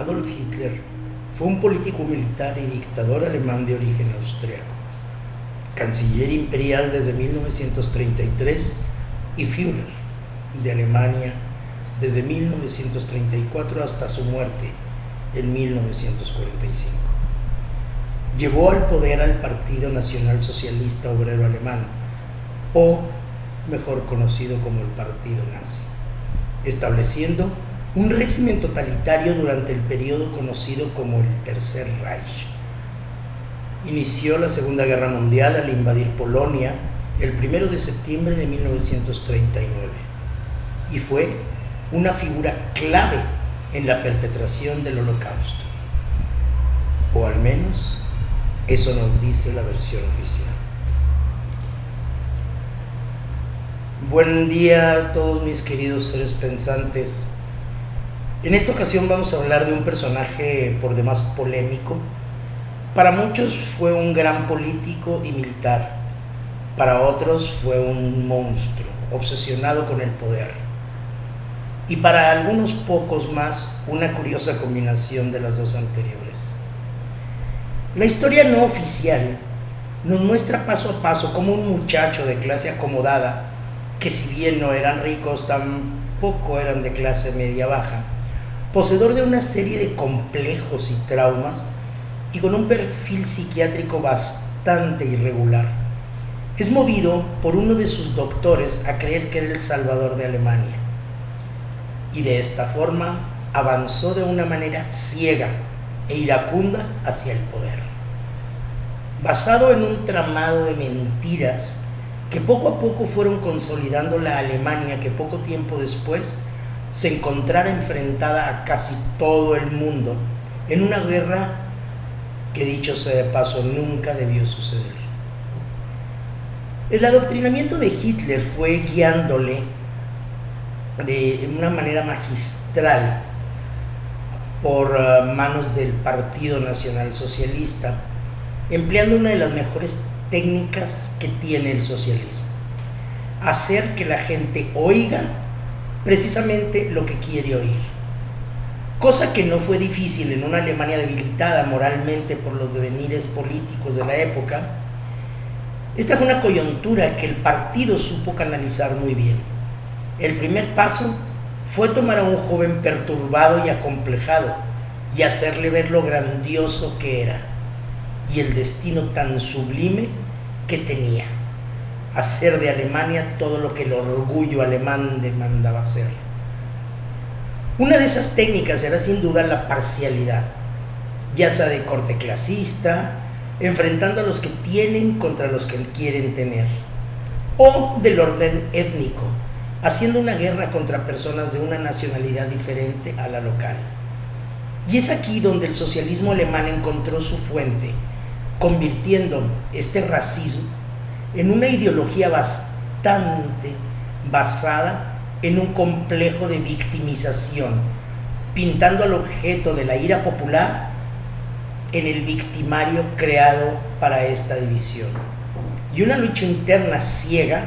Adolf Hitler fue un político militar y dictador alemán de origen austriaco, canciller imperial desde 1933 y Führer de Alemania desde 1934 hasta su muerte en 1945. Llevó al poder al Partido Nacional Socialista Obrero Alemán, o mejor conocido como el Partido Nazi, estableciendo un régimen totalitario durante el periodo conocido como el Tercer Reich. Inició la Segunda Guerra Mundial al invadir Polonia el 1 de septiembre de 1939 y fue una figura clave en la perpetración del Holocausto, o al menos eso nos dice la versión oficial. Buen día a todos mis queridos seres pensantes. En esta ocasión vamos a hablar de un personaje por demás polémico. Para muchos fue un gran político y militar. Para otros fue un monstruo obsesionado con el poder. Y para algunos pocos más, una curiosa combinación de las dos anteriores. La historia no oficial nos muestra paso a paso cómo un muchacho de clase acomodada, que si bien no eran ricos, tampoco eran de clase media-baja, poseedor de una serie de complejos y traumas y con un perfil psiquiátrico bastante irregular, es movido por uno de sus doctores a creer que era el salvador de Alemania. Y de esta forma avanzó de una manera ciega e iracunda hacia el poder, basado en un tramado de mentiras que poco a poco fueron consolidando la Alemania que poco tiempo después se encontrara enfrentada a casi todo el mundo en una guerra que, dicho sea de paso, nunca debió suceder. El adoctrinamiento de Hitler fue guiándole de una manera magistral por manos del Partido Nacional Socialista, empleando una de las mejores técnicas que tiene el socialismo: hacer que la gente oiga precisamente lo que quiere oír, cosa que no fue difícil en una Alemania debilitada moralmente por los devenires políticos de la época. Esta fue una coyuntura que el partido supo canalizar muy bien. El primer paso fue tomar a un joven perturbado y acomplejado y hacerle ver lo grandioso que era y el destino tan sublime que tenía: hacer de Alemania todo lo que el orgullo alemán demandaba hacer. Una de esas técnicas era sin duda la parcialidad, ya sea de corte clasista, enfrentando a los que tienen contra los que quieren tener, o del orden étnico, haciendo una guerra contra personas de una nacionalidad diferente a la local. Y es aquí donde el socialismo alemán encontró su fuente, convirtiendo este racismo en una ideología bastante basada en un complejo de victimización, pintando al objeto de la ira popular en el victimario creado para esta división, y una lucha interna ciega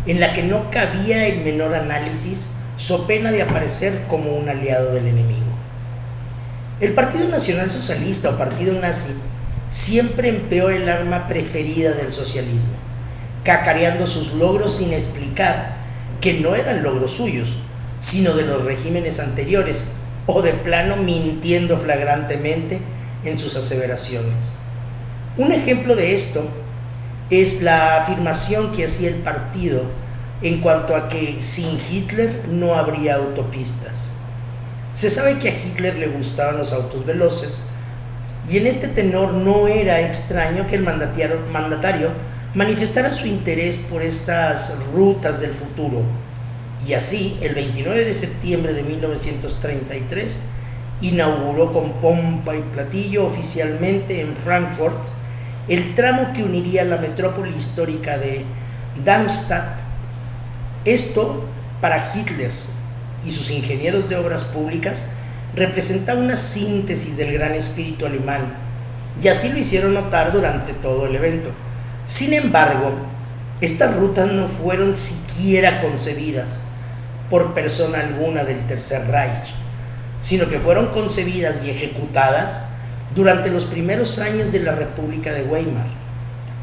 en la que no cabía el menor análisis, so pena de aparecer como un aliado del enemigo. El Partido Nacional Socialista o Partido Nazi siempre empleó el arma preferida del socialismo, cacareando sus logros sin explicar que no eran logros suyos, sino de los regímenes anteriores, o de plano mintiendo flagrantemente en sus aseveraciones. Un ejemplo de esto es la afirmación que hacía el partido en cuanto a que sin Hitler no habría autopistas. Se sabe que a Hitler le gustaban los autos veloces, y en este tenor no era extraño que el mandatario manifestara su interés por estas rutas del futuro. Y así, el 29 de septiembre de 1933, inauguró con pompa y platillo oficialmente en Frankfurt el tramo que uniría la metrópoli histórica de Darmstadt. Esto, para Hitler y sus ingenieros de obras públicas, representaba una síntesis del gran espíritu alemán, y así lo hicieron notar durante todo el evento. Sin embargo, estas rutas no fueron siquiera concebidas por persona alguna del Tercer Reich, sino que fueron concebidas y ejecutadas durante los primeros años de la República de Weimar.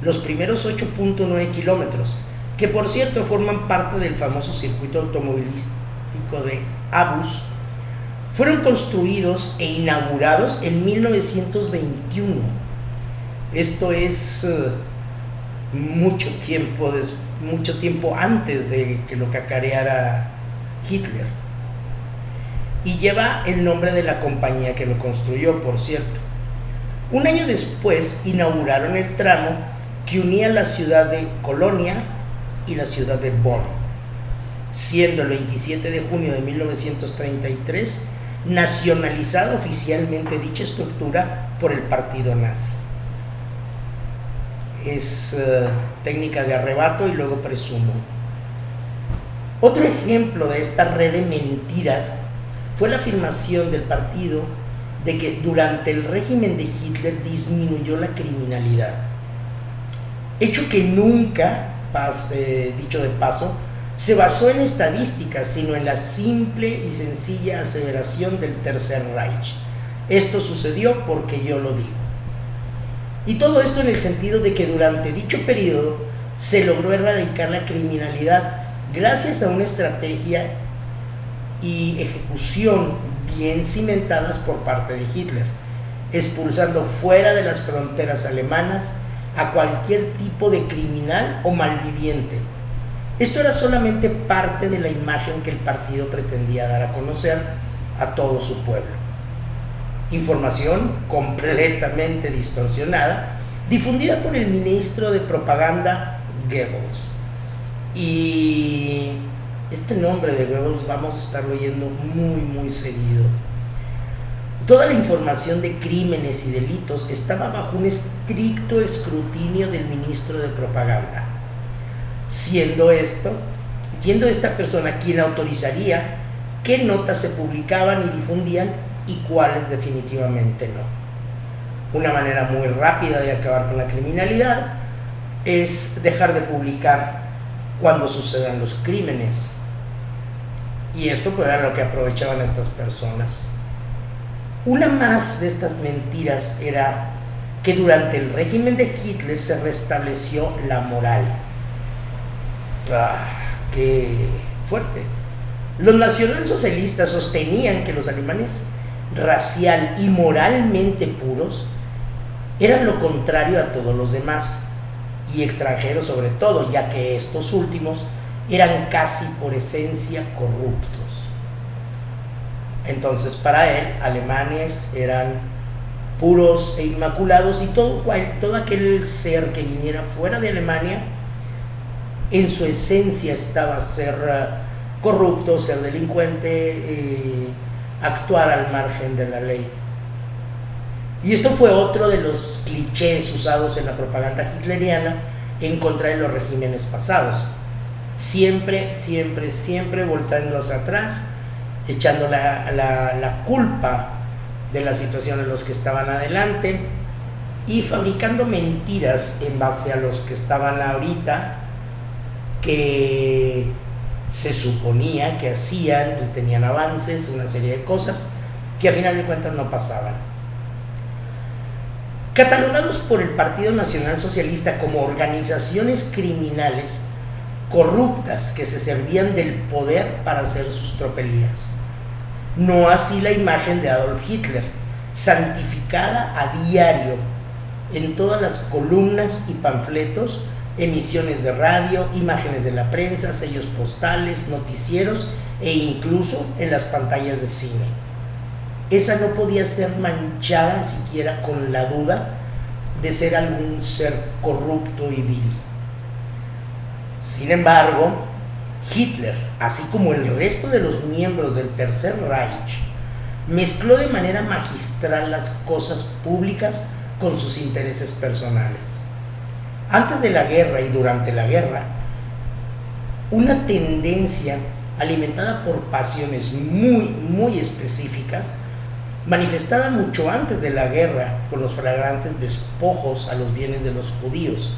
Los primeros 8.9 kilómetros, que por cierto forman parte del famoso circuito automovilístico de Abus, fueron construidos e inaugurados en 1921. Esto es mucho tiempo antes de que lo cacareara Hitler. Y lleva el nombre de la compañía que lo construyó, por cierto. Un año después inauguraron el tramo que unía la ciudad de Colonia y la ciudad de Bonn, siendo el 27 de junio de 1933 nacionalizada oficialmente dicha estructura por el partido nazi. Es técnica de arrebato y luego presumo. Otro ejemplo de esta red de mentiras fue la afirmación del partido de que durante el régimen de Hitler disminuyó la criminalidad, hecho que nunca, dicho de paso, se basó en estadísticas, sino en la simple y sencilla aseveración del Tercer Reich. Esto sucedió porque yo lo digo. Y todo esto en el sentido de que durante dicho periodo se logró erradicar la criminalidad gracias a una estrategia y ejecución bien cimentadas por parte de Hitler, expulsando fuera de las fronteras alemanas a cualquier tipo de criminal o malviviente. Esto era solamente parte de la imagen que el partido pretendía dar a conocer a todo su pueblo. Información completamente distorsionada, difundida por el ministro de propaganda Goebbels. Y este nombre de Goebbels vamos a estarlo oyendo muy seguido. Toda la información de crímenes y delitos estaba bajo un estricto escrutinio del ministro de propaganda, siendo esta persona quien autorizaría qué notas se publicaban y difundían y cuáles definitivamente no. Una manera muy rápida de acabar con la criminalidad es dejar de publicar cuando sucedan los crímenes. Y esto pues era lo que aprovechaban estas personas. Una más de estas mentiras era que durante el régimen de Hitler se restableció la moral. ¡Qué fuerte! Los nacionalsocialistas sostenían que los alemanes, racial y moralmente puros, eran lo contrario a todos los demás, y extranjeros sobre todo, ya que estos últimos eran casi por esencia corruptos. Entonces para él, alemanes eran puros e inmaculados, y todo aquel ser que viniera fuera de Alemania, en su esencia estaba ser corrupto, ser delincuente, actuar al margen de la ley. Y esto fue otro de los clichés usados en la propaganda hitleriana en contra de los regímenes pasados. Siempre voltando hacia atrás, echando la culpa de la situación en los que estaban adelante y fabricando mentiras en base a los que estaban ahorita, que se suponía que hacían y tenían avances, una serie de cosas que a final de cuentas no pasaban. Catalogados por el Partido Nacional Socialista como organizaciones criminales corruptas que se servían del poder para hacer sus tropelías. No así la imagen de Adolf Hitler, santificada a diario en todas las columnas y panfletos, emisiones de radio, imágenes de la prensa, sellos postales, noticieros e incluso en las pantallas de cine. Esa no podía ser manchada siquiera con la duda de ser algún ser corrupto y vil. Sin embargo, Hitler, así como el resto de los miembros del Tercer Reich, mezcló de manera magistral las cosas públicas con sus intereses personales. Antes de la guerra y durante la guerra, una tendencia alimentada por pasiones muy específicas, manifestada mucho antes de la guerra con los flagrantes despojos a los bienes de los judíos,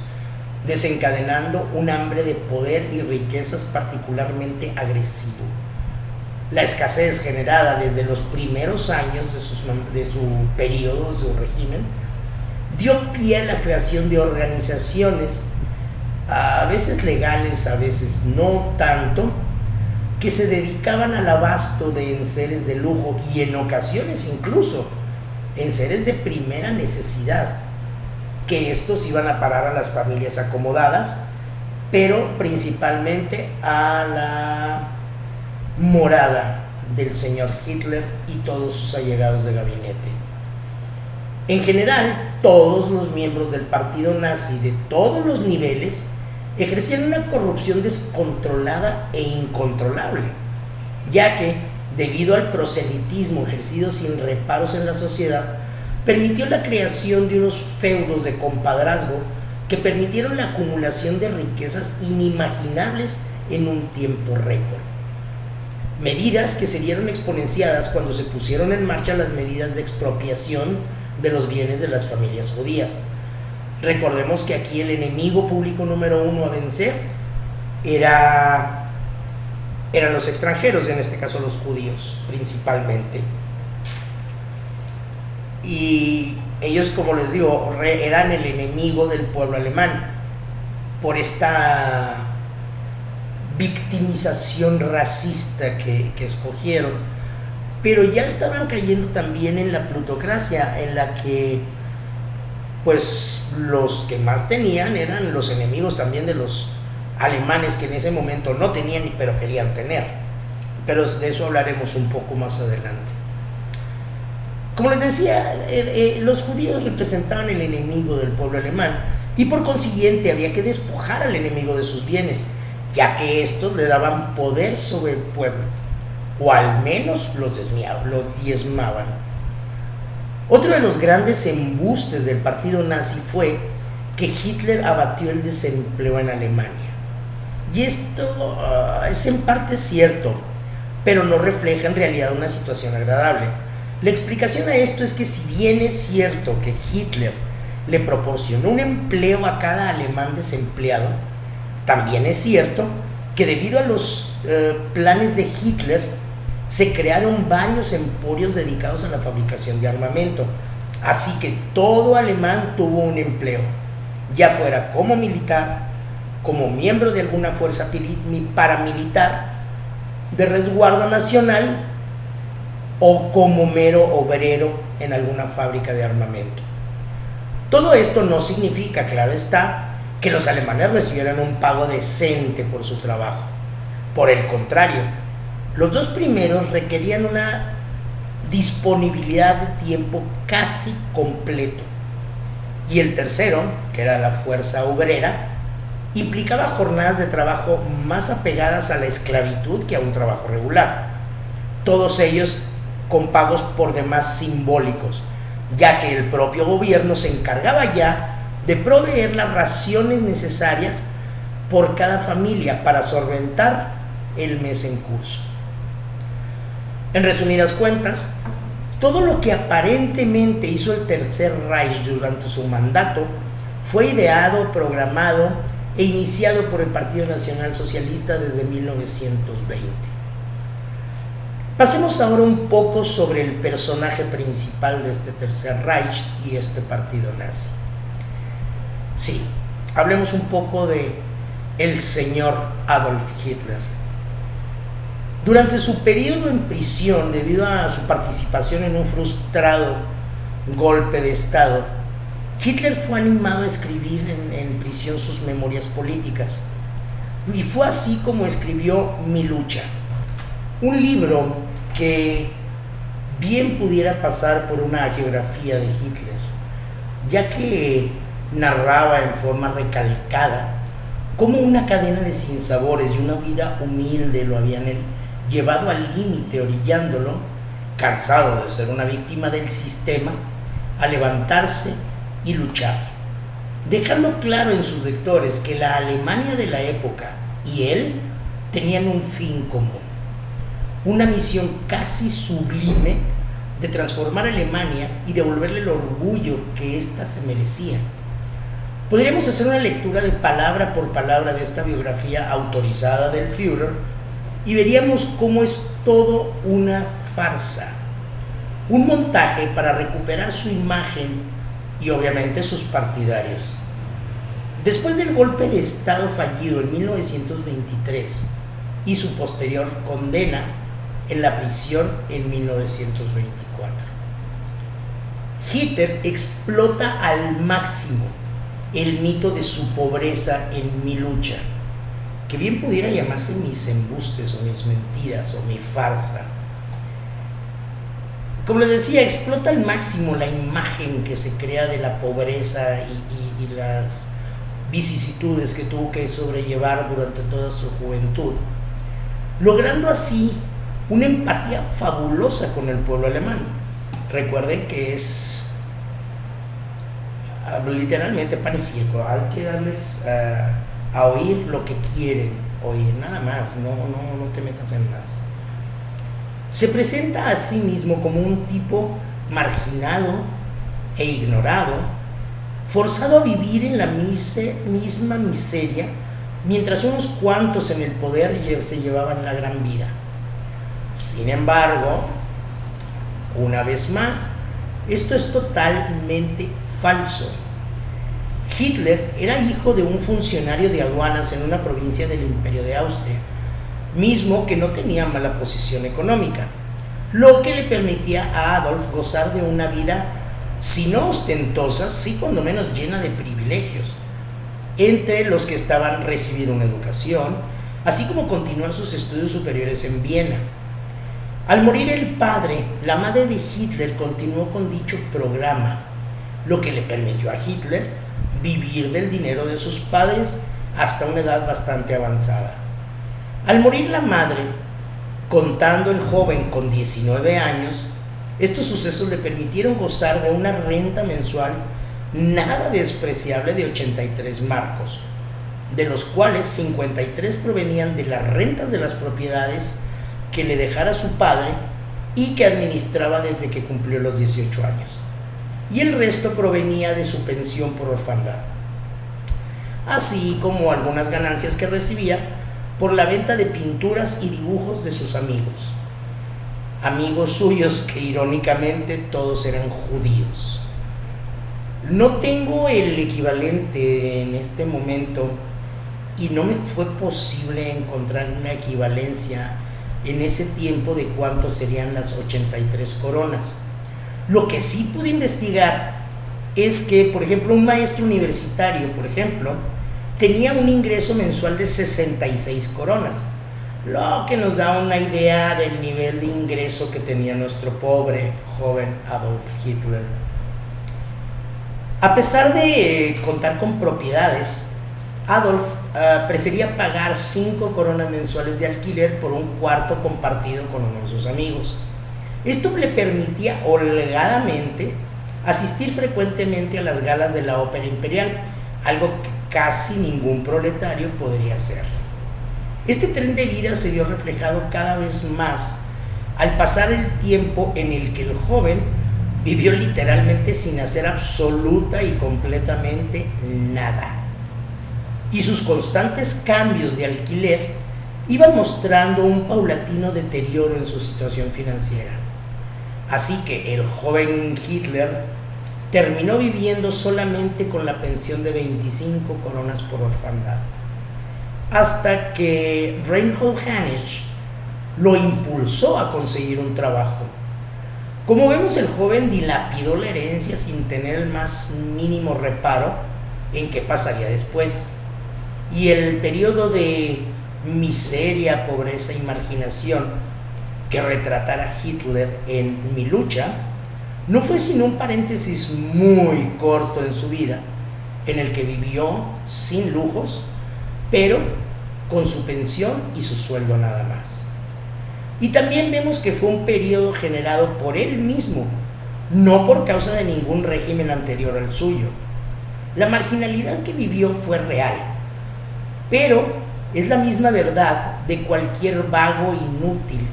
desencadenando un hambre de poder y riquezas particularmente agresivo. la escasez generada desde los primeros años de su periodo, de su régimen, dio pie a la creación de organizaciones, a veces legales, a veces no tanto, que se dedicaban al abasto de enseres de lujo y en ocasiones incluso enseres de primera necesidad, que estos iban a parar a las familias acomodadas, pero principalmente a la morada del señor Hitler y todos sus allegados de gabinete. En general, todos los miembros del partido nazi de todos los niveles ejercían una corrupción descontrolada e incontrolable, ya que, debido al proselitismo ejercido sin reparos en la sociedad, permitió la creación de unos feudos de compadrazgo que permitieron la acumulación de riquezas inimaginables en un tiempo récord. Medidas que se vieron exponenciadas cuando se pusieron en marcha las medidas de expropiación de los bienes de las familias judías. Recordemos que aquí el enemigo público número uno a vencer eran los extranjeros, en este caso los judíos principalmente. Y ellos, como les digo, eran el enemigo del pueblo alemán por esta victimización racista que escogieron, pero ya estaban cayendo también en la plutocracia, en la que pues los que más tenían eran los enemigos también de los alemanes, que en ese momento no tenían pero querían tener, pero de eso hablaremos un poco más adelante. Como les decía, los judíos representaban el enemigo del pueblo alemán y por consiguiente había que despojar al enemigo de sus bienes, ya que estos le daban poder sobre el pueblo, o al menos lo diezmaban. Otro de los grandes embustes del partido nazi fue que Hitler abatió el desempleo en Alemania. Y esto es en parte cierto, pero no refleja en realidad una situación agradable. La explicación a esto es que si bien es cierto que Hitler le proporcionó un empleo a cada alemán desempleado, también es cierto que debido a los planes de Hitler se crearon varios emporios dedicados a la fabricación de armamento, así que todo alemán tuvo un empleo, ya fuera como militar, como miembro de alguna fuerza paramilitar, de resguardo nacional o como mero obrero en alguna fábrica de armamento. Todo esto no significa, claro está, que los alemanes recibieran un pago decente por su trabajo. Por el contrario, los dos primeros requerían una disponibilidad de tiempo casi completo, y el tercero, que era la fuerza obrera, implicaba jornadas de trabajo más apegadas a la esclavitud que a un trabajo regular, todos ellos con pagos por demás simbólicos, ya que el propio gobierno se encargaba ya de proveer las raciones necesarias por cada familia para solventar el mes en curso. En resumidas cuentas, todo lo que aparentemente hizo el Tercer Reich durante su mandato fue ideado, programado e iniciado por el Partido Nacional Socialista desde 1920. Pasemos ahora un poco sobre el personaje principal de este Tercer Reich y este partido nazi. Sí, hablemos un poco de el señor Adolf Hitler. Durante su periodo en prisión, debido a su participación en un frustrado golpe de Estado, Hitler fue animado a escribir en prisión sus memorias políticas. Y fue así como escribió Mi lucha, un libro que bien pudiera pasar por una hagiografía de Hitler, ya que narraba en forma recalcada cómo una cadena de sinsabores y una vida humilde lo habían llevado al límite, orillándolo, cansado de ser una víctima del sistema, a levantarse y luchar, dejando claro en sus lectores que la Alemania de la época y él tenían un fin común, una misión casi sublime de transformar a Alemania y devolverle el orgullo que ésta se merecía. Podríamos hacer una lectura de palabra por palabra de esta biografía autorizada del Führer y veríamos cómo es todo una farsa, un montaje para recuperar su imagen y obviamente sus partidarios. Después del golpe de Estado fallido en 1923 y su posterior condena en la prisión en 1924, Hitler explota al máximo el mito de su pobreza en Mi lucha, que bien pudiera llamarse Mis embustes o Mis mentiras o Mi farsa. Como les decía, explota al máximo la imagen que se crea de la pobreza y las vicisitudes que tuvo que sobrellevar durante toda su juventud, logrando así una empatía fabulosa con el pueblo alemán. Recuerden que es literalmente pan y circo, hay que darles a oír lo que quieren oír, nada más, no te metas en más. Se presenta a sí mismo como un tipo marginado e ignorado, forzado a vivir en la misma miseria, mientras unos cuantos en el poder se llevaban la gran vida. Sin embargo, una vez más, esto es totalmente falso. Hitler era hijo de un funcionario de aduanas en una provincia del Imperio de Austria, mismo que no tenía mala posición económica, lo que le permitía a Adolf gozar de una vida, si no ostentosa, sí cuando menos llena de privilegios, entre los que estaban recibir una educación, así como continuar sus estudios superiores en Viena. Al morir el padre, la madre de Hitler continuó con dicho programa, lo que le permitió a Hitler vivir del dinero de sus padres hasta una edad bastante avanzada. Al morir la madre, contando el joven con 19 años, estos sucesos le permitieron gozar de una renta mensual nada despreciable de 83 marcos, de los cuales 53 provenían de las rentas de las propiedades que le dejara su padre y que administraba desde que cumplió los 18 años, y el resto provenía de su pensión por orfandad, así como algunas ganancias que recibía por la venta de pinturas y dibujos de sus amigos suyos que irónicamente todos eran judíos. No tengo el equivalente en este momento y no me fue posible encontrar una equivalencia en ese tiempo de cuánto serían las 83 coronas. Lo que sí pude investigar es que, por ejemplo, un maestro universitario, tenía un ingreso mensual de 66 coronas, lo que nos da una idea del nivel de ingreso que tenía nuestro pobre joven Adolf Hitler. A pesar de contar con propiedades, Adolf prefería pagar 5 coronas mensuales de alquiler por un cuarto compartido con uno de sus amigos. Esto le permitía holgadamente asistir frecuentemente a las galas de la Ópera Imperial, algo que casi ningún proletario podría hacer. Este tren de vida se vio reflejado cada vez más al pasar el tiempo en el que el joven vivió literalmente sin hacer absoluta y completamente nada. Y sus constantes cambios de alquiler iban mostrando un paulatino deterioro en su situación financiera. Así que el joven Hitler terminó viviendo solamente con la pensión de 25 coronas por orfandad, hasta que Reinhold Hanitsch lo impulsó a conseguir un trabajo. Como vemos, el joven dilapidó la herencia sin tener el más mínimo reparo en qué pasaría después, y el periodo de miseria, pobreza y marginación que retratara Hitler en Mi lucha no fue sino un paréntesis muy corto en su vida, en el que vivió sin lujos, pero con su pensión y su sueldo nada más. Y también vemos que fue un periodo generado por él mismo, no por causa de ningún régimen anterior al suyo. La marginalidad que vivió fue real, pero es la misma verdad de cualquier vago inútil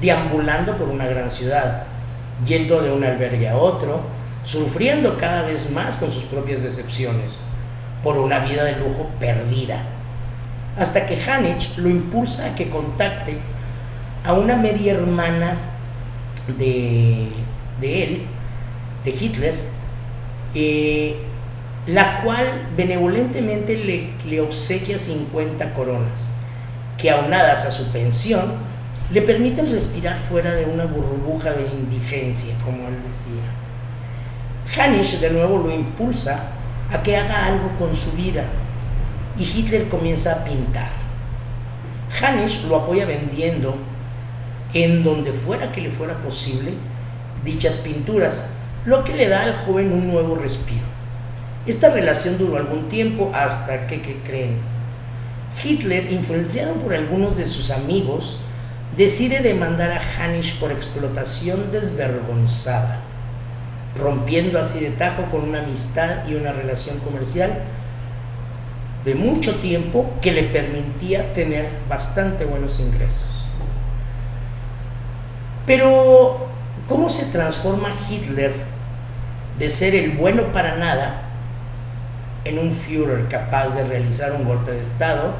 deambulando por una gran ciudad, yendo de un albergue a otro, sufriendo cada vez más con sus propias decepciones, por una vida de lujo perdida. hasta que Hanich lo impulsa a que contacte a una media hermana de él, de Hitler, la cual benevolentemente le obsequia 50 coronas, que aunadas a su pensión, le permiten respirar fuera de una burbuja de indigencia, como él decía. Hanich de nuevo lo impulsa a que haga algo con su vida, y Hitler comienza a pintar. Hanich lo apoya vendiendo, en donde fuera que le fuera posible, dichas pinturas, lo que le da al joven un nuevo respiro. Esta relación duró algún tiempo hasta que, ¿qué creen? Hitler, influenciado por algunos de sus amigos, decide demandar a Hanich por explotación desvergonzada, rompiendo así de tajo con una amistad y una relación comercial de mucho tiempo que le permitía tener bastante buenos ingresos. Pero, ¿cómo se transforma Hitler de ser el bueno para nada en un Führer capaz de realizar un golpe de Estado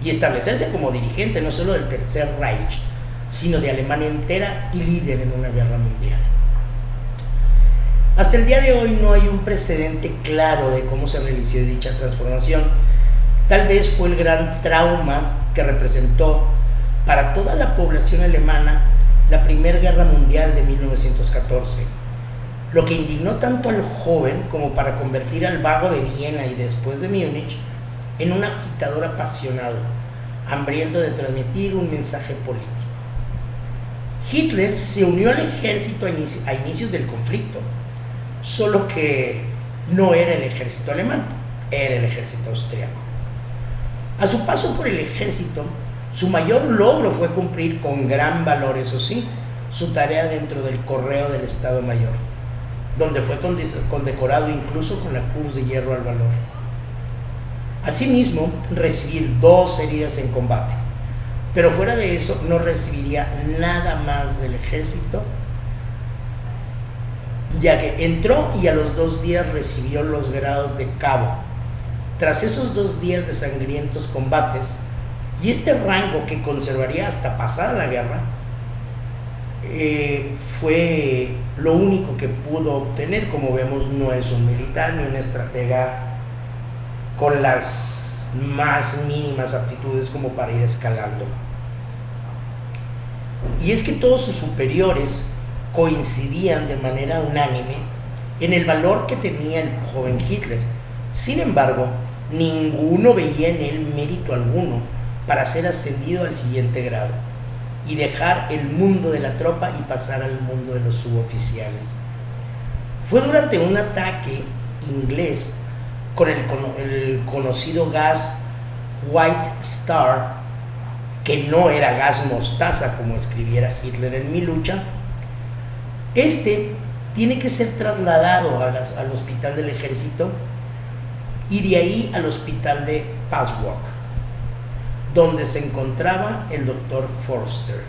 y establecerse como dirigente no solo del Tercer Reich, sino de Alemania entera y líder en una guerra mundial? Hasta el día de hoy no hay un precedente claro de cómo se realizó dicha transformación. Tal vez fue el gran trauma que representó para toda la población alemana la Primera Guerra Mundial de 1914, lo que indignó tanto al joven como para convertir al vago de Viena y después de Múnich en un agitador apasionado, hambriento de transmitir un mensaje político. Hitler se unió al ejército a inicios del conflicto, solo que no era el ejército alemán, era el ejército austriaco. A su paso por el ejército, su mayor logro fue cumplir con gran valor, eso sí, su tarea dentro del correo del Estado Mayor, donde fue condecorado incluso con la Cruz de Hierro al Valor. Asimismo, recibir 2 heridas en combate, pero fuera de eso no recibiría nada más del ejército, ya que entró y a los 2 días recibió los grados de cabo. Tras esos 2 días de sangrientos combates, y este rango que conservaría hasta pasada la guerra, fue lo único que pudo obtener. Como vemos, no es un militar ni un estratega con las más mínimas aptitudes como para ir escalando. Y es que todos sus superiores coincidían de manera unánime en el valor que tenía el joven Hitler. Sin embargo, ninguno veía en él mérito alguno para ser ascendido al siguiente grado y dejar el mundo de la tropa y pasar al mundo de los suboficiales. Fue durante un ataque inglés con el conocido gas White Star, que no era gas mostaza como escribiera Hitler en Mi lucha. Este tiene que ser trasladado al hospital del ejército y de ahí al hospital de Passwalk, donde se encontraba el doctor Forster,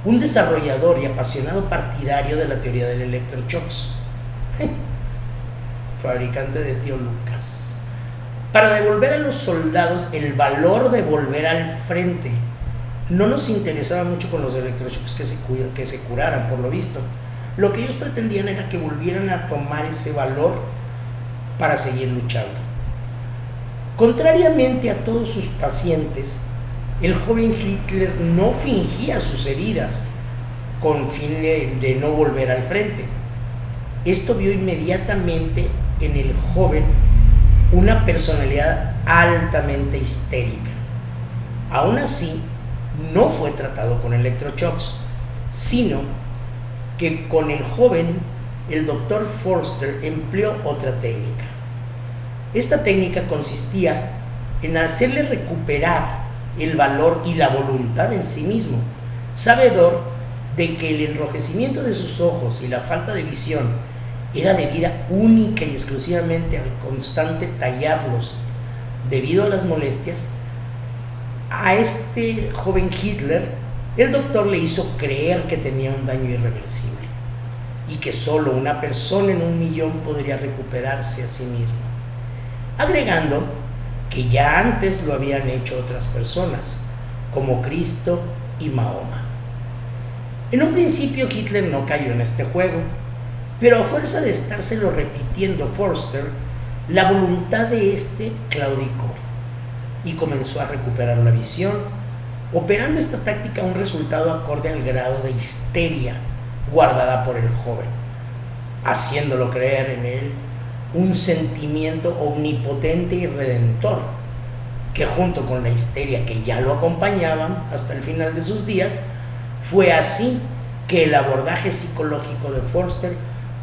un desarrollador y apasionado partidario de la teoría del electroshocks, fabricante de Tío Lucas, para devolver a los soldados el valor de volver al frente. No nos interesaba mucho con los electroshocks que se curaran, por lo visto. Lo que ellos pretendían era que volvieran a tomar ese valor para seguir luchando. Contrariamente a todos sus pacientes, el joven Hitler no fingía sus heridas con fin de no volver al frente. Esto vio inmediatamente en el joven una personalidad altamente histérica. Aún así, no fue tratado con electroshocks, sino que con el joven, el doctor Forster empleó otra técnica. Esta técnica consistía en hacerle recuperar el valor y la voluntad en sí mismo, sabedor de que el enrojecimiento de sus ojos y la falta de visión era debida única y exclusivamente al constante tallarlos debido a las molestias. A este joven Hitler, el doctor le hizo creer que tenía un daño irreversible y que solo una persona en 1.000.000 podría recuperarse a sí mismo, agregando que ya antes lo habían hecho otras personas, como Cristo y Mahoma. En un principio Hitler no cayó en este juego, pero a fuerza de estárselo repitiendo Forster, la voluntad de este claudicó y comenzó a recuperar la visión, operando esta táctica un resultado acorde al grado de histeria guardada por el joven, haciéndolo creer en él un sentimiento omnipotente y redentor, que junto con la histeria que ya lo acompañaban hasta el final de sus días, fue así que el abordaje psicológico de Forster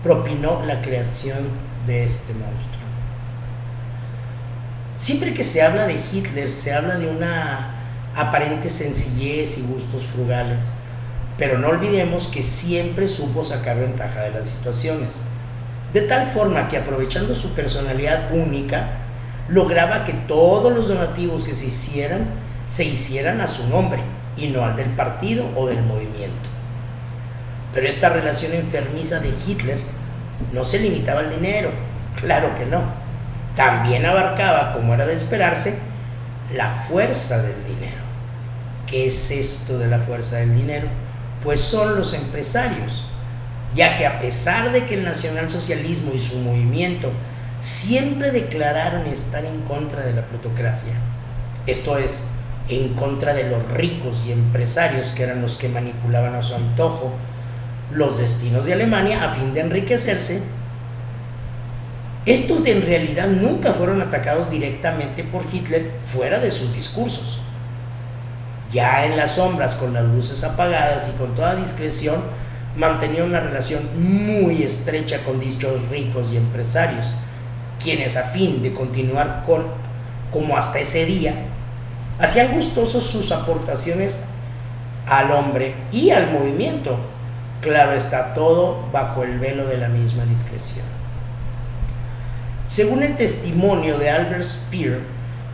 propinó la creación de este monstruo. Siempre que se habla de Hitler, se habla de una aparente sencillez y gustos frugales, pero no olvidemos que siempre supo sacar ventaja de las situaciones, de tal forma que, aprovechando su personalidad única, lograba que todos los donativos que se hicieran a su nombre y no al del partido o del movimiento. Pero esta relación enfermiza de Hitler no se limitaba al dinero, claro que no. También abarcaba, como era de esperarse, la fuerza del dinero. ¿Qué es esto de la fuerza del dinero? Pues son los empresarios, ya que a pesar de que el nacionalsocialismo y su movimiento siempre declararon estar en contra de la plutocracia, esto es, en contra de los ricos y empresarios que eran los que manipulaban a su antojo los destinos de Alemania a fin de enriquecerse, estos en realidad nunca fueron atacados directamente por Hitler fuera de sus discursos. Ya en las sombras, con las luces apagadas y con toda discreción, mantenía una relación muy estrecha con dichos ricos y empresarios, quienes, a fin de continuar como hasta ese día, hacían gustosos sus aportaciones al hombre y al movimiento. Claro está, todo bajo el velo de la misma discreción. Según el testimonio de Albert Speer,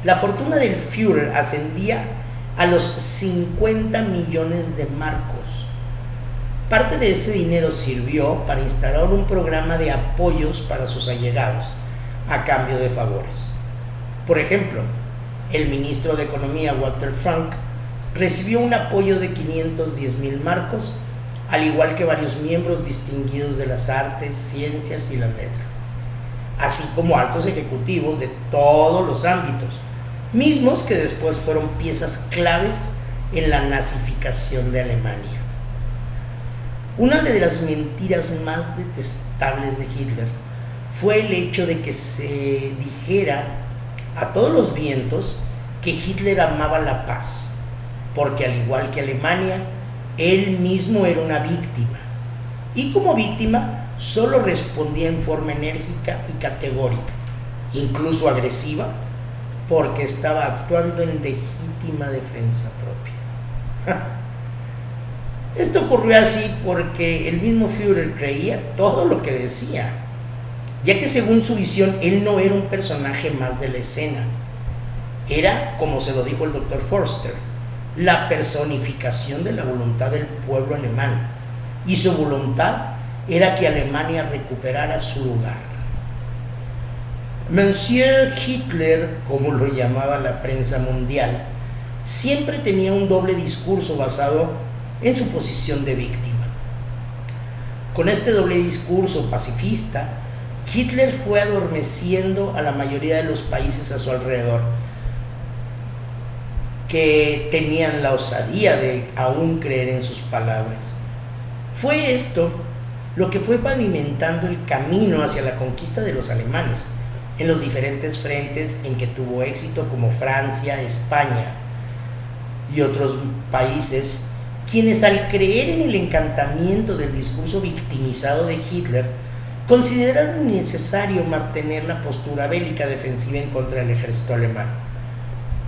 la fortuna del Führer ascendía a los 50 millones de marcos. Parte de ese dinero sirvió para instalar un programa de apoyos para sus allegados, a cambio de favores. Por ejemplo, el ministro de Economía, Walter Frank, recibió un apoyo de 510,000 marcos, al igual que varios miembros distinguidos de las artes, ciencias y las letras, así como altos ejecutivos de todos los ámbitos, mismos que después fueron piezas claves en la nazificación de Alemania. Una de las mentiras más detestables de Hitler fue el hecho de que se dijera a todos los vientos que Hitler amaba la paz, porque al igual que Alemania, él mismo era una víctima, y como víctima solo respondía en forma enérgica y categórica, incluso agresiva, porque estaba actuando en legítima defensa propia. Esto ocurrió así porque el mismo Führer creía todo lo que decía, ya que según su visión él no era un personaje más de la escena, era, como se lo dijo el doctor Forster, la personificación de la voluntad del pueblo alemán, y su voluntad era que Alemania recuperara su lugar. Monsieur Hitler, como lo llamaba la prensa mundial, siempre tenía un doble discurso basado en su posición de víctima. Con este doble discurso pacifista, Hitler fue adormeciendo a la mayoría de los países a su alrededor, que tenían la osadía de aún creer en sus palabras. Fue esto lo que fue pavimentando el camino hacia la conquista de los alemanes en los diferentes frentes en que tuvo éxito, como Francia, España y otros países, quienes, al creer en el encantamiento del discurso victimizado de Hitler, consideraron necesario mantener la postura bélica defensiva en contra del ejército alemán,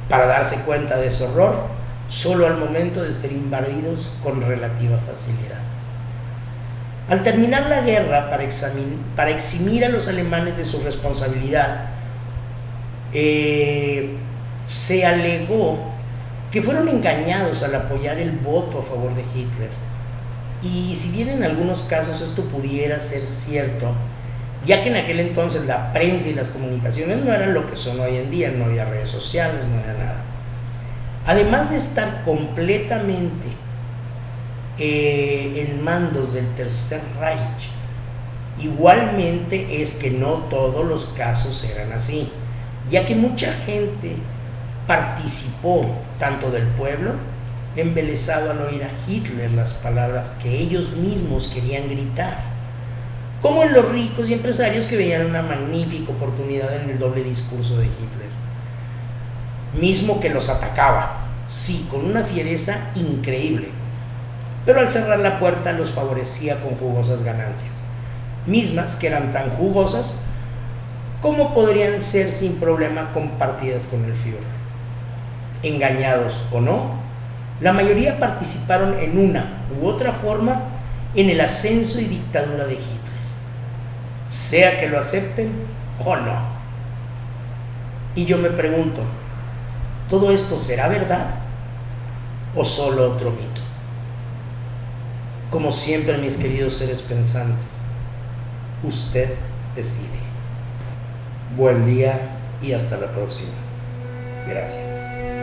para darse cuenta de su horror solo al momento de ser invadidos con relativa facilidad. Al terminar la guerra, para eximir a los alemanes de su responsabilidad, se alegó que fueron engañados al apoyar el voto a favor de Hitler. Y si bien en algunos casos esto pudiera ser cierto, ya que en aquel entonces la prensa y las comunicaciones no eran lo que son hoy en día, no había redes sociales, no había nada. Además de estar completamente en mandos del Tercer Reich, igualmente es que no todos los casos eran así, ya que mucha gente participó, tanto del pueblo, embelesado al oír a Hitler las palabras que ellos mismos querían gritar, como en los ricos y empresarios que veían una magnífica oportunidad en el doble discurso de Hitler, mismo que los atacaba, sí, con una fiereza increíble, pero al cerrar la puerta los favorecía con jugosas ganancias, mismas que eran tan jugosas como podrían ser sin problema compartidas con el Führer. Engañados o no, la mayoría participaron en una u otra forma en el ascenso y dictadura de Hitler, sea que lo acepten o no. Y yo me pregunto, ¿todo esto será verdad o solo otro mito? Como siempre, mis queridos seres pensantes, usted decide. Buen día y hasta la próxima. Gracias.